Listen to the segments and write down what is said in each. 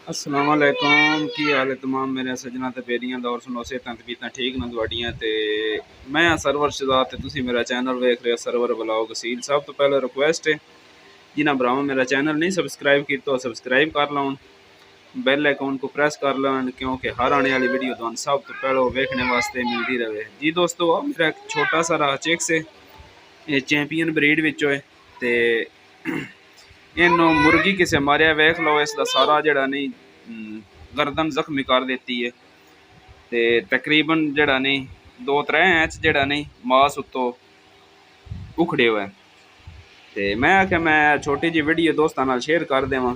अस्सलाम वालेकुम की हाल है तमाम मेरे सजना ते बेरियां दा और सुनो सेहतां ते बीतां ठीक न तुहाडियां ते मैं सरवर शहजाद ते तुसी मेरा चैनल वेख रहे हो सरवर ब्लॉग सील। सब तो पहले रिक्वेस्ट है जिन्हां भरावां मेरा चैनल नहीं सबसक्राइब कीता सबसक्राइब कर लवन, बेल आइकन को प्रेस कर लवन क्योंकि हर आने वाली वीडियो तुहानू सब तो पहले वेखने वास्ते मिलती रहे। जी दोस्तों मेरा एक छोटा सा राचेक्स है, ये चैंपियन ब्रीड विचों है ते इनू मुर्गी किसे मारिया वेख लो, इसका सारा जड़ा नहीं गर्दन जख्मी कर देती है ते तकरीबन जड़ा नहीं 2-3 इंच जड़ा नहीं मास उत्तों उखड़े हुए ते मैं आख्या मैं छोटी जी वीडियो दोस्तों नाल शेयर कर देवां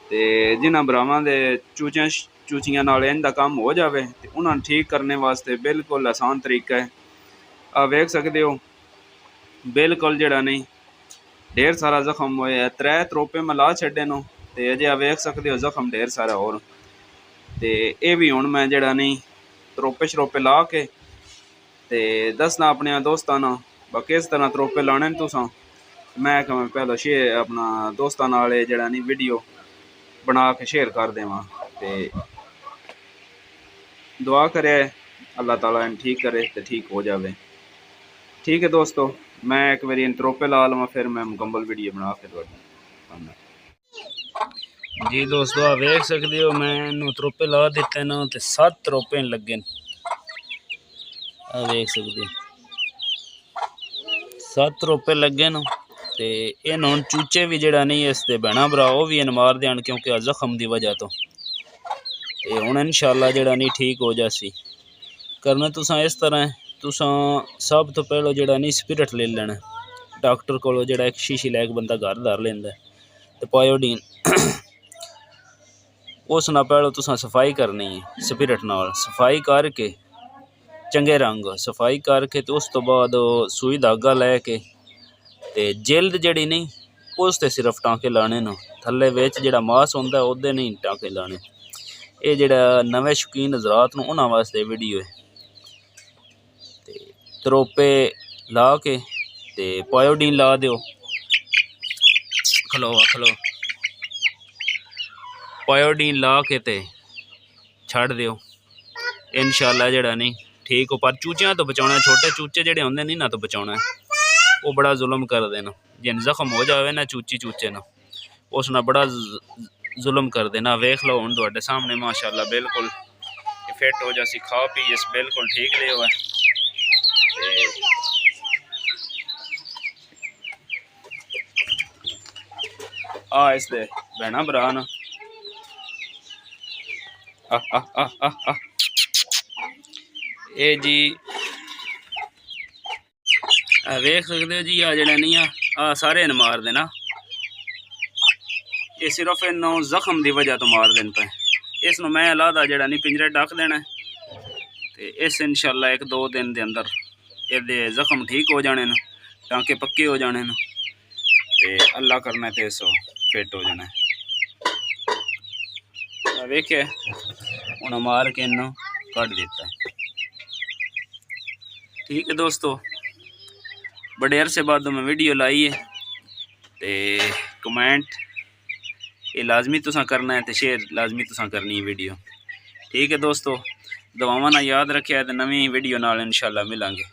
ते जिन्हां भरावां दे चूचियां नाल इनका काम हो जाए तो उन्होंने ठीक करने वास्ते बिल्कुल आसान तरीका है। आ वेख सकते हो बिल्कुल जड़ा नहीं ढेर सारा जख्म होया, 3 त्रोपे मैं ला छड्डे नो ते अजे आ वेख सकते हो जख्म ढेर सारा और ते ये भी हुण मैं जड़ा नहीं त्रोपे शरोपे ला के ते दसना अपने दोस्तां ना किस तरह त्रोपे लाने तुसां। मैं पहले शेयर अपना दोस्तां नाल जड़ा नहीं वीडियो बना के शेयर कर देवां ते दुआ करे अल्लाह ताला इन ठीक करे तो ठीक हो जाए। ठीक है दोस्तों, मैं एक बार इन त्रोपे ला लवां फिर मैं मुकम्मल वीडियो बना के तुहानू। जी दोस्तों आप वेख सकते हो मैं इनू त्रोपे ला दिते ना तो 7 त्रोपे लगे वेख सकते 7 त्रोपे लगे न ते इन हुण चूचे भी जड़ा नहीं इसते भैणा भरा वो भी इन मार देन क्योंकि जख्म की वजह तो ते हुण इंशाअल्लाह जड़ा नहीं ठीक हो जासी। करना तुसां इस तरह तुसां सब तो पहले जड़ा नहीं स्पिरिट ले लेना डॉक्टर को जड़ा एक शीशी लैके बंदा घर धर लेंदा ते पायोडीन उस ना पहले तुसां सफाई करनी है स्पिरिट नाल सफाई करके चंगे रंग सफाई करके तो उस तो बाद सूई धागा लैके ते जिल्द जड़ी नहीं उस ते सिर्फ टाँके लाने न थल्ले विच जेड़ा मास होंदा ओहदे नहीं टाँके लाने। ये जेड़ा नवे शौकीन हजरात न उन्हां वास्ते वीडियो है ते त्रोपे ला के ते पायोडीन ला दिओ खलो पायोडीन ला के ते छड़ दिओ इंशाअल्लाह जड़ा नहीं ठीक हो। पर चूचियां तो बचाना छोटे चूचे जेडे होंदे नहीं ना तो बचाना वो बड़ा जुल्म कर देना जिन जख्म हो जाए ना चूचे ना उस ना बड़ा जुल्म कर देना। वेख लो हुण तुहाडे सामने माशाअल्लाह बिल्कुल फिट हो जासी खा पी इस बिल्कुल ठीक ले हुआ आ इसदे भैणा भरा न ए जी वेख सकते हो जी आ जड़ा नहीं आ सारे इन मार देना ये सिर्फ इन जख्म की वजह तो मार देन पे इस मैं अलादा जड़ा नहीं पिंजरे ढक देना ते इस इंशाअल्लाह 1-2 दिन के अंदर ये जख्म ठीक हो जाने न टाँके पक्के हो जाने न ते अल्लाह करना ते सो फिट हो जाना। वेखे उन्हें मार के इन कट दिता है। ठीक है दोस्तों, बड़े अरसे बाद मैं वीडियो लाई है ते कमेंट ये लाजमी तुसां करना है तो शेयर लाजमी तुसां करनी है वीडियो। ठीक है दोस्तों, दुआवां ना याद रखिया तो नवी वीडियो नाल इंशाअल्लाह मिलांगे।